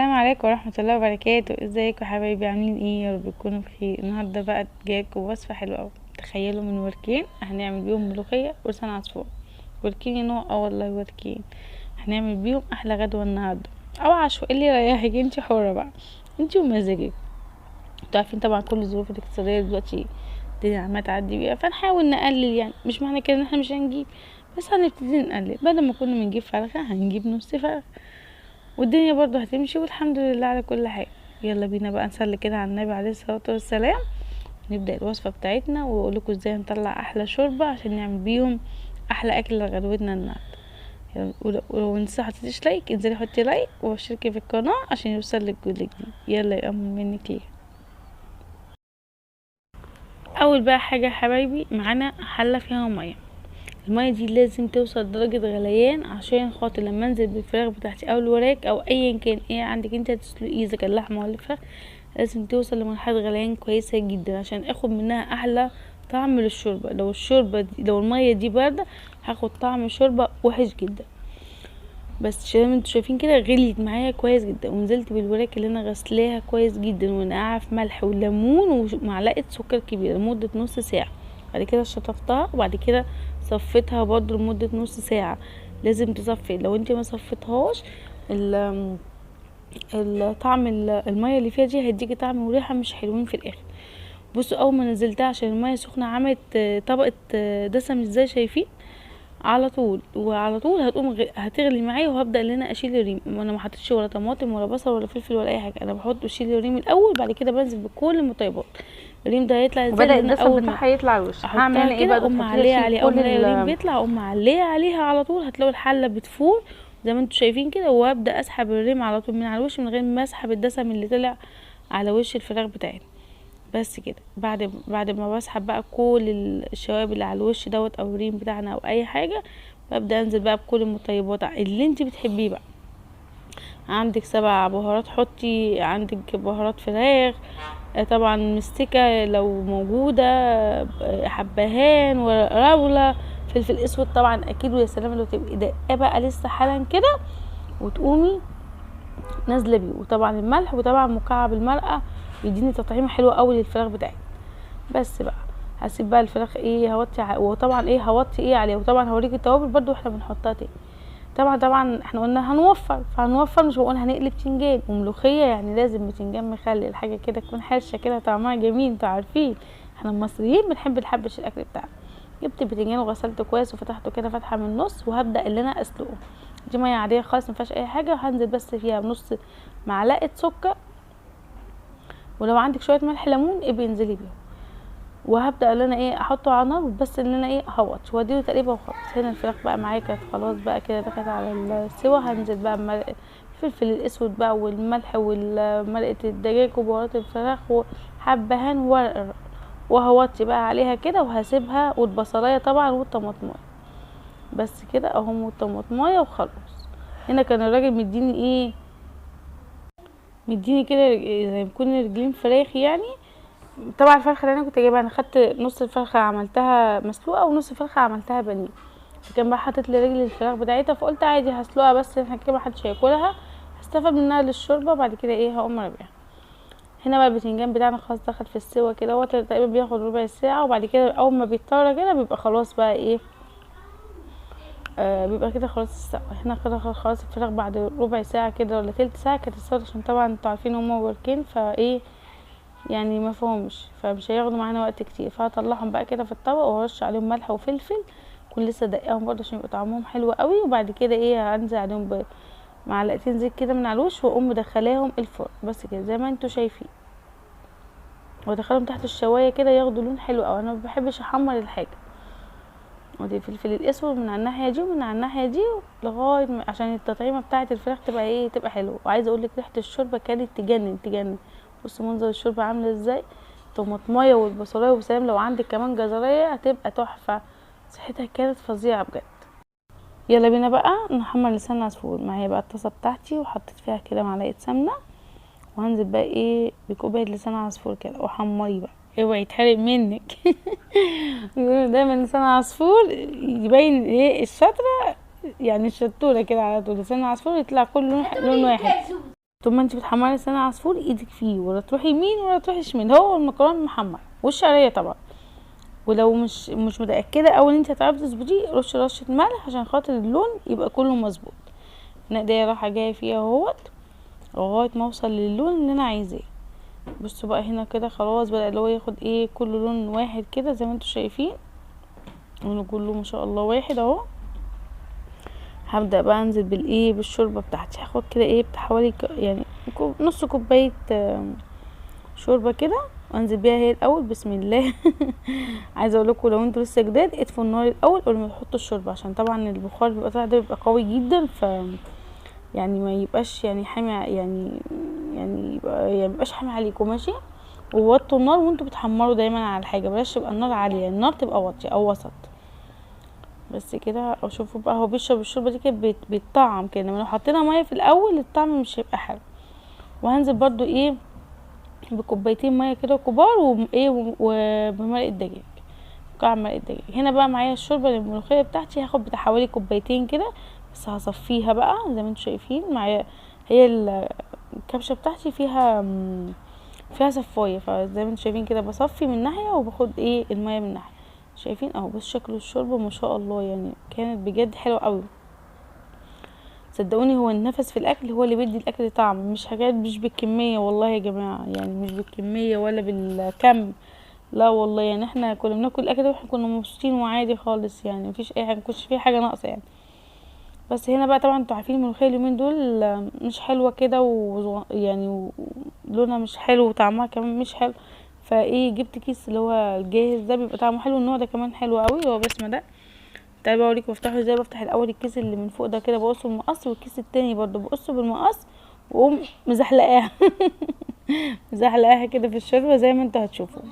السلام عليكم ورحمة الله وبركاته. ازيكم يا حبايبي؟ عاملين ايه؟ يا رب تكونوا بخير. النهارده بقى جايلكم وصفة حلوة اوي. تخيلوا من وركين هنعمل بيهم ملوخية ولسان عصفور. وركين يا نوع؟ والله وركين هنعمل بيهم احلى غدوة النهارده، او عشوة اللي يريحك، انتي حرة بقى، انتي ومزاجك. انتوا عارفين طبعا كل الظروف الاقتصادية دلوقتي الدنيا عمالة تعدي بيها، فنحاول نقلل. يعني مش معنى كده ان احنا مش هنجيب، بس هنبتدي نقلل. بدل ما كنا بنجيب فرخة هنجيب نص فرخة، والدنيا برضو هتمشي، والحمد لله على كل حاجة. يلا بينا بقى نصلي كده على النبي عليه الصلاة والسلام. نبدأ الوصفة بتاعتنا واقول لكم ازاي نطلع احلى شوربة عشان نعمل بيهم احلى اكل لغدوتنا النهارده. يلا، ولو لسه حطيتيش لايك انزلي حطي لايك واشتركي في القناة عشان يوصلك كل جديد. يلا يا امر منك ليه. اول بقى حاجة يا حبايبي، معانا حلة فيها مية. المية دي لازم توصل لدرجة غليان عشان خاطر لما انزل بالفراخ بتاعتي او الوراك او ايا كان ايه عندك انت تسلقيه، اذا كان لحمة ولا فراخ، لازم توصل لمرحلة غليان كويسة جدا عشان اخد منها احلى طعم للشوربة. لو المية دي باردة هاخد طعم الشوربة وحش جدا. بس زي ما انتوا شايفين كده غليت معايا كويس جدا، ونزلت بالوراك اللي انا غسلاها كويس جدا ونقعها في ملح وليمون ومعلقة سكر كبيرة لمدة نص ساعة. بعد كده شطفتها وبعد كده صفيتها برضو لمدة نص ساعة. لازم تصفي، لو انت ما صفتهاش الطعم المية اللي فيها دي هيديكي طعم وريحة مش حلوين في الاخر. بصوا اول ما نزلتها عشان المية سخنة عملت طبقة دسم ازاي شايفين، على طول وعلى طول هتغلي معايا، وهبدا ان انا اشيل الريم. انا ما حطيتش ولا طماطم ولا بصل ولا فلفل ولا اي حاجه، انا بشيل الريم الاول، بعد كده بنزل بكل المطيبات. الريم ده هيطلع ازاي؟ وبدأ ان انا الدسم اول ما بتاعها يطلع الوش هعمل احطها انا ايه كده بقى؟ اقوم تحطيها معليه اشيل عليه، اول كل ما الاقي الريم بيطلع اقوم معليه عليها على طول، هتلاقوا الحله بتفور زي ما انتوا شايفين كده. وابدا اسحب الريم على طول من على الوش من غير ما اسحب الدسم اللي طلع على وش الفراخ بتاعتنا. بس كده. بعد ما بسحب بقى كل الشوائب اللي على الوش دوت او الريم بتاعنا او اي حاجه، ببدا انزل بقى بكل المطيبات اللي انت بتحبيه بقى. عندك 7 بهارات حطي، عندك بهارات فراخ، طبعا مستكة لو موجودة، حبهان وراولة، فلفل اسود طبعا اكيد. ويا سلام لو تبقي دقه بقى لسه حالا كده وتقومي نازله بيه. وطبعا الملح، وطبعا مكعب المرقه يديني تطعيمه حلوه قوي للفراخ بتاعتي. بس بقى هسيب بقى الفراخ وطبعا هوطي عليه. وطبعا هوريكي التوابل برضو واحنا بنحطها تاني. طبعا احنا قلنا هنوفر، فهنوفر مش بقول هنقلب بتنجان وملوخيه، يعني لازم بتنجان مخلي الحاجه كده تكون حرشه كده طعمها جميل. انتوا عارفين احنا المصريين بنحب نحبش الاكل بتاعنا. جبت البتنجان وغسلته كويس وفتحته كده فتحه من النص، وهبدا ان انا اسلقه. دي ميه عاديه خالص مفيهاش اي حاجه، وهنزل بس فيها بنص معلقه سكر، ولو عندك شويه ملح ليمون ابقي انزلي بيهم. وهبدا ان انا احطه على النار، بس ان انا هوطش واديله تقريبا وخلاص. هنا الفراخ بقى معايا كانت خلاص بقى كده دخلت على السوا. هنزل بقى الفلفل الاسود بقى والملح ومرقه الدجاج وبهارات الفراخ وحبهان ورق، وهوطي بقى عليها كده وهسيبها. والبصلايه طبعا والطماطمايه، بس كده اهم، والطماطمايه وخلاص. هنا كان الراجل مديني كده زي ما يكون رجلين فراخ يعني. طبعا الفرخه اللي انا كنت جايبها، انا خدت نص الفرخه عملتها مسلوقه ونص الفرخه عملتها بانيه. فكان بقى حاطط لي رجل الفراخ بتاعتها، فقلت عادي هسلقها، بس احنا كده محدش هياكلها، هستفاد منها للشوربه. بعد كده هقوم ربيها. هنا بقى البتنجان بتاعنا خلاص دخل في السوا كده، هو تقريبا بياخد ربع ساعه. وبعد كده اول ما بيضطر كده بيبقى خلاص بقى بيبقى كده خلاص استوى. احنا كده خلاص الفراخ بعد ربع ساعه كده ولا تلت ساعه كانت استوت، عشان طبعا انتوا عارفين هما وركين يعني ما فهمش، فمش هياخدوا معانا وقت كتير. فهطلعهم بقى كده في الطبق وهرش عليهم ملح وفلفل، كل لسه دقاهم برضه عشان يبقى طعمهم حلو قوي. وبعد كده هنزل عليهم بمعلقتين زيت كده من على الوش، واقوم مدخلاهم الفرن. بس كده زي ما انتوا شايفين، وادخلهم تحت الشوايه كده ياخدوا لون حلو قوي. انا ما بحبش احمر الحاجه. ودي الفلفل الاسود من على الناحيه دي ومن على الناحيه دي لغايه عشان التطعيمه بتاعه الفراخ تبقى حلوه. وعايزه اقول لك ريحه الشوربه كانت تجنن. بصوا منظر الشوربه عامله ازاي، طماطمايه والبصلايه، وسلام لو عندك كمان جزريه هتبقى تحفه. صحتها كانت فظيعه بجد. يلا بينا بقى نحمر لسان عصفور. معايا بقى الطاسه بتاعتي وحطيت فيها كده معلقه سمنه، وهنزل بقى بكوبايه لسان عصفور كده وحمري بقى، اوعي يتحرق منك. بيقولوا دايما لسان عصفور يبين الشطره، يعني الشطوره كده على طول. لسان عصفور يطلع كل لون واحد. طول ما انت بتحمري لسان عصفور ايدك فيه، ولا تروحي يمين ولا تروحي شمال، هو المكرونه محمر والشعريه طبعا. ولو مش متاكده او ان انت هتعرفي تظبطيه، رشه ملح عشان خاطر اللون يبقى كله مظبوط. انا ايديا رايحه جايه فيها اهوت لغايه ما اوصل للون اللي انا عايزاه. بصوا بقى هنا كده خلاص بدا اللي هو ياخد ايه كل لون واحد كده زي ما انتوا شايفين، لونه كله ما شاء الله واحد اهو. هبدا بقى انزل بالايه بالشوربه بتاعتي. هاخد كده ايه بتاع حوالي يعني نص كوبايه شوربه كده، وانزل بيها هي الاول بسم الله. عايزه اقول لكم لو انتوا لسه جداد اطفوا النار الاول قبل ما تحطوا الشوربه، عشان طبعا البخار بيبقى طالع ده بيبقى قوي جدا، ف يعني ما يبقاش يعني حامي يعني ميبقاش حامي عليكم ماشي. ووطوا النار وانتوا بتحمروا دايما على الحاجه، بلاش تبقى النار عاليه، النار تبقى واطيه او وسط بس كده. اشوفوا بقى هو بيشرب الشوربه دي كده بيتطعم كده، لما لو حطينا ميه في الاول الطعم مش هيبقى حلو. وهنزل برضو ايه بكوبايتين ميه كده كبار وايه وبمرق الدجاج، مكعب مرق الدجاج. هنا بقى معايا الشوربه الملوخيه بتاعتي، هاخد بتاع حوالي كوبايتين كده بس، هصفيها بقى زي ما انتم شايفين معايا. هي الكبشه بتاعتي فيها صفايه، فزي ما انتم شايفين كده بصفي من ناحيه وباخد ايه الميه من ناحيه. شايفين اهو بص شكل الشوربه ما شاء الله، يعني كانت بجد حلوه قوي. صدقوني هو النفس في الاكل هو اللي بيدي الاكل طعم، مش حاجات مش بالكميه والله يا جماعه، يعني مش بالكميه ولا بالكم، لا والله. يعني احنا كنا بناكل الاكل ده واحنا كنا مبسوطين وعادي خالص، يعني مفيش اي حاجه مكنش فيه حاجه ناقصه يعني. بس هنا بقى طبعا انتوا عارفين الملوخيه اليومين دول مش حلوه كده يعني لونها مش حلو وطعمها كمان مش حلو. فايه جبت كيس اللي هو الجاهز ده بيبقى طعمه حلو، النوع ده كمان حلو قوي هو بسمه ده. تعالوا اوريكم بفتحه ازاي. بفتح الاول الكيس اللي من فوق ده كده بقصه بالمقص، والكيس التاني برضو بقصه بالمقص، واقوم مزحلقاها. مزحلقاها كده في الشوربه زي ما انتوا هتشوفوا.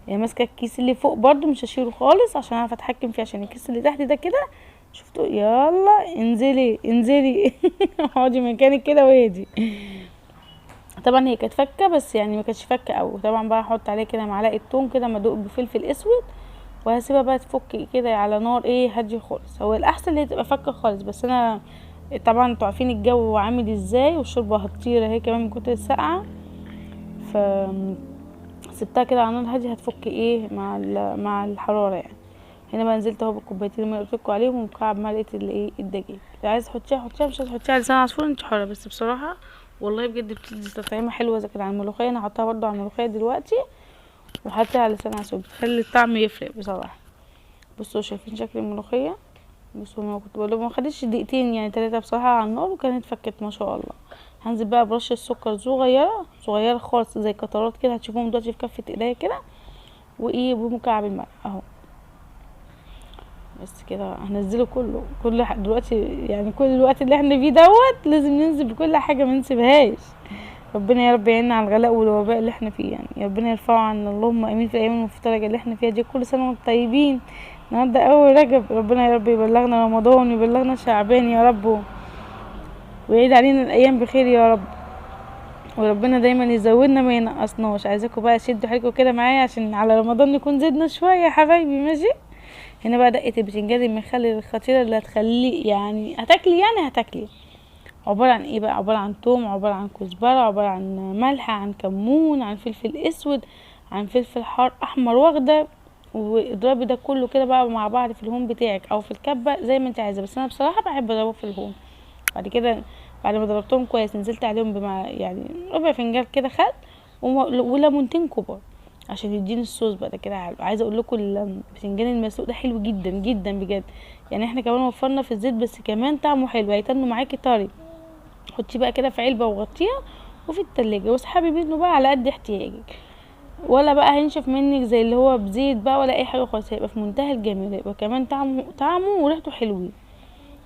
يعني ماسكه الكيس اللي فوق برضو مش هشيله خالص عشان اعرف اتحكم فيه، عشان الكيس اللي تحت ده كده شفتوا، يلا انزلي انزلي. اقعدي مكانك كده واهدي. طبعا هي كانت فكه بس يعني ما كانتش فكه قوي. طبعا بقى احط عليه كده معلقه توم كده مدوق بفلفل اسود، وهسيبها بقى تفك كده على نار ايه هاديه خالص. هو الاحسن اللي تبقى فكه خالص، بس انا طبعا انتوا عارفين الجو عامل ازاي والشوربه هتطير اهي كمان من كتر السقعه، ف سبتها كده على نار هاديه هتفك ايه مع الحراره يعني. هنا بقى نزلت اهو بالكوبايتين اللي قلت لكم عليهم ومكعب مرقه الايه الدجاج. لو عايزه تحطيها حطيها، مش عايزه تحطيها على لسان عصفور انت حره، بس بصراحه والله بجد بتدي تطعيمه حلوه زي كده على الملوخيه. انا هحطها برده على الملوخيه دلوقتي وحطيها على لسان عصفور، بتخلي الطعم يفرق بصراحه. بصوا شايفين شكل الملوخيه، بصوا ما كنت بقول ما خدتش دقيقتين يعني 3 بصراحه على النار وكانت فكت ما شاء الله. هنزل بقى برشه سكر صغيره صغيره خالص زي قطرات كده، هتشوفوهم دلوقتي في كفه ايديا كده، وايه بمكعب الملح اهو. بس كده هنزله كل دلوقتي، يعني كل الوقت اللي احنا فيه دوت لازم ننزل بكل حاجه ما نسيبهاش. ربنا يا رب يعيننا على الغلاء والوباء اللي احنا فيه، يعني ربنا يرفعه عنا اللهم امين في الايام المفترجه اللي احنا فيها دي. كل سنه وانتم طيبين. النهارده اول رجب، ربنا يا رب يبلغنا رمضان ويبلغنا شعبان يا رب، ويعيد علينا الايام بخير يا رب، وربنا دايما يزودنا ما ينقصناش. عايزاكم بقى شدوا حيلكم كده معايا عشان على رمضان نكون زدنا شويه يا حبايبي ماشي. هنا بقى دقه البتنجان المخلل الخطيره اللي هتخلي يعني هتاكلي. عباره عن ايه بقى؟ عباره عن توم، عباره عن كزبره، عباره عن ملح، عن كمون، عن فلفل اسود، عن فلفل حار احمر واخده. واضربي ده كله كده بقى مع بعض في الهون بتاعك او في الكبه زي ما انت عايزه، بس انا بصراحه بحب اضربه في الهون. بعد كده بعد ما ضربتهم كويس نزلت عليهم يعني ربع فنجان كده خل وليمونتين كبار عشان يديني الصوص بقى ده كده حلو. عايزه اقول لكم البتنجان المسلوق ده حلو جدا جدا بجد، يعني احنا كمان وفرنا في الزيت بس كمان طعمه حلو، هيتنوا معاكي طري. حطيه بقى كده في علبه وغطيها وفي التلاجة واسحبي منه بقى على قد احتياجك، ولا بقى هينشف منك زي اللي هو بزيت بقى ولا اي حاجه خالص، هيبقى في منتهى الجمال، هيبقى كمان طعمه وريحته حلوين،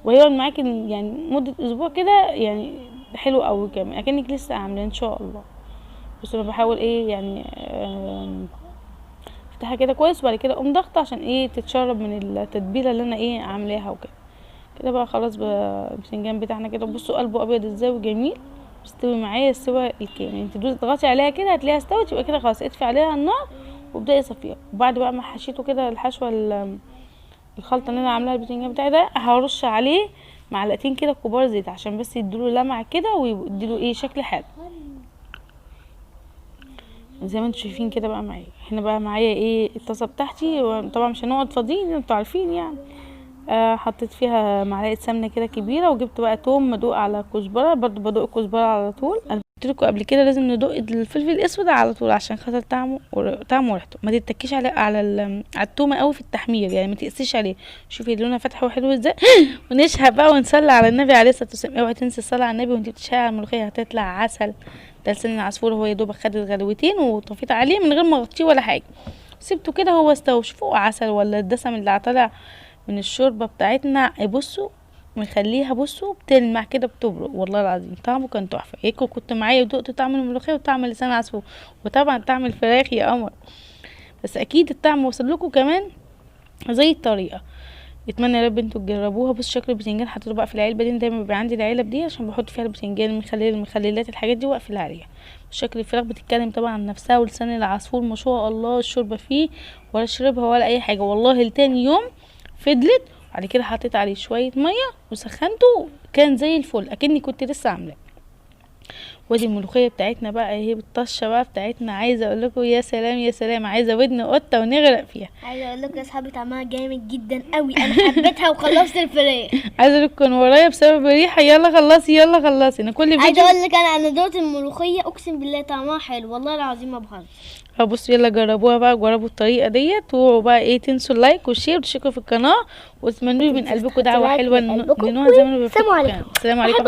وهيقعد معاكي يعني مده اسبوع كده يعني حلو قوي كمان اكنك لسه عامله ان شاء الله. بس انا بحاول ايه يعني افتحها كده كويس وبعد كده اقوم ضغطه عشان ايه تتشرب من التتبيله اللي انا ايه عاملاها وكده. كده بقى خلاص بقى البتنجان بتاعنا كده بصوا قلبه ابيض ازاي وجميل، استوي معايا السوا الكامل. انت دوسي تضغطي عليها كده هتلاقيها استوت، يبقى كده خلاص اطفي عليها النار وابداي صفيها. وبعد بقى ما حشيته كده الحشوه الخلطه اللي انا عاملاها البتنجان بتاعي ده هرش عليه معلقتين كده كبار زيت عشان بس يديله لمعه كده ويديله ايه شكل حلو زي ما انتوا شايفين كده. بقى معايا هنا بقى معايا ايه الطاسه بتاعتي، طبعا مش هنقعد فاضيين انتوا عارفين يعني. حطيت فيها معلقه سمنه كده كبيره، وجبت بقى توم مدوق على كزبره، برضو بدوق كزبره على طول. انا قلت لكم قبل كده لازم ندوق الفلفل الاسود على طول عشان خاطر طعمه وريحته. ما تتكيش على التومه قوي في التحمير يعني، ما تقسيش عليه. شوفي لونها فاتحه وحلو ازاي. ونشهق بقى ونصلي على النبي عليه الصلاه والسلام. اوعي تنسي الصلاه على النبي وانت بتشهقي على الملوخيه، هتطلع عسل. ده لسان العصفور هو يا دوبك خد غلوتين وطفيت عليه من غير ما اغطيه ولا حاجه، سيبته كده هو استوى. شوفوا عسل ولا الدسم اللي طالع من الشوربه بتاعتنا. بصوا مخليها، بصوا بتلمع كده بتبرق، والله العظيم طعمه كان تحفه. هيك كنت معايا ودقت طعم الملوخيه وطعم لسان العصفور وطبعا طعم الفراخ يا قمر. بس اكيد الطعم وصل لكم كمان زي الطريقه. اتمنى يا رب انتوا تجربوها. بص شكل البتنجان حطيته بقى في العلبه دي، دايما بيبقى عندي العلب دي عشان بحط فيها البتنجان، المخللات، الحاجات دي واقفل عليها. شكل الفراخ بتتكلم طبعا عن نفسها، ولسان العصفور ما شاء الله الشوربه فيه ولا شربها ولا اي حاجه، والله لتاني يوم فضلت. بعد كده حطيت عليه شويه ميه وسخنته، كان زي الفل اكني كنت لسه عاملاه. ودي الملوخيه بتاعتنا بقى اهي بالطشه بقى بتاعتنا. عايزه اقول لكم يا سلام يا سلام، عايزه ودن قطه ونغرق فيها. عايزه اقول لكم يا اصحابي طعمها جامد جدا قوي، انا حبيتها وخلصت الفراخ. عايزه اقول لكم ورايا بسبب الريحه. يلا خلصي يلا خلصي، انا كل فيديو عايزه اقول لك انا دوت الملوخيه اقسم بالله طعمها حلو والله العظيم ما بهزر. بصوا يلا جربوها بقى، جربوا الطريقه ديت، وبقى ايه تنسوا اللايك والشير وتشتركوا في القناه، وتتمنوا لي من قلبكم دعوه حلوه لنوع زي ما انا. السلام عليكم. السلام عليكم.